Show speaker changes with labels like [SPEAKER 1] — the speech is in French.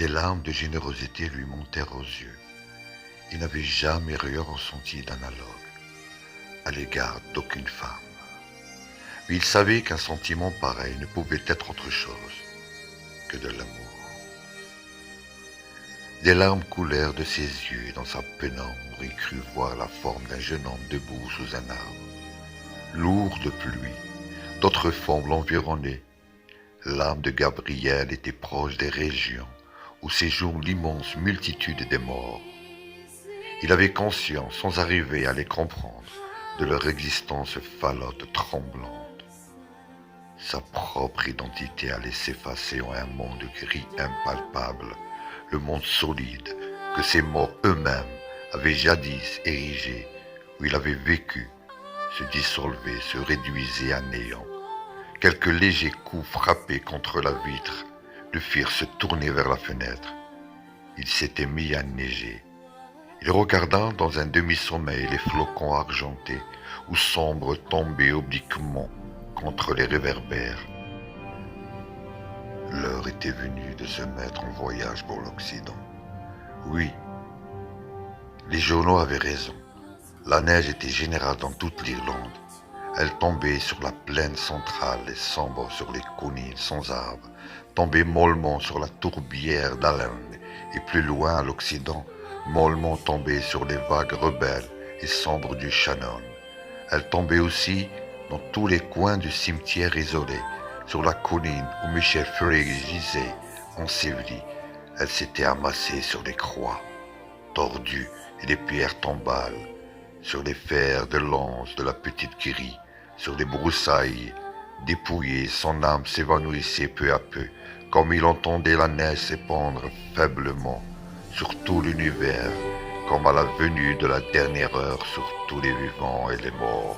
[SPEAKER 1] Des larmes de générosité lui montèrent aux yeux. Il n'avait jamais rien ressenti d'analogue à l'égard d'aucune femme. Mais il savait qu'un sentiment pareil ne pouvait être autre chose que de l'amour. Des larmes coulèrent de ses yeux et dans sa pénombre il crut voir la forme d'un jeune homme debout sous un arbre. Lourd de pluie, d'autres formes l'environnaient. L'âme de Gabriel était proche des régions où séjourne l'immense multitude des morts. Il avait conscience, sans arriver à les comprendre, de leur existence falote tremblante. Sa propre identité allait s'effacer en un monde gris impalpable, le monde solide que ces morts eux-mêmes avaient jadis érigé, où il avait vécu, se dissolvait, se réduisait à néant. Quelques légers coups frappés contre la vitre le firent se tourner vers la fenêtre. Il s'était mis à neiger. Il regarda dans un demi-sommeil les flocons argentés ou sombres tombaient obliquement contre les réverbères. L'heure était venue de se mettre en voyage pour l'Occident. Oui, les journaux avaient raison. La neige était générale dans toute l'Irlande. Elle tombait sur la plaine centrale et sombre sur les collines sans arbres, tombait mollement sur la tourbière d'Allen et plus loin à l'Occident, mollement tombée sur les vagues rebelles et sombres du Shannon. Elle tombait aussi dans tous les coins du cimetière isolé, sur la colline où Michel Furet gisait, enseveli. Elle s'était amassée sur les croix, tordues et les pierres tombales, sur les fers de lance de la petite Kiri, sur les broussailles dépouillées, son âme s'évanouissait peu à peu, comme il entendait la neige s'épandre faiblement sur tout l'univers, comme à la venue de la dernière heure sur tous les vivants et les morts.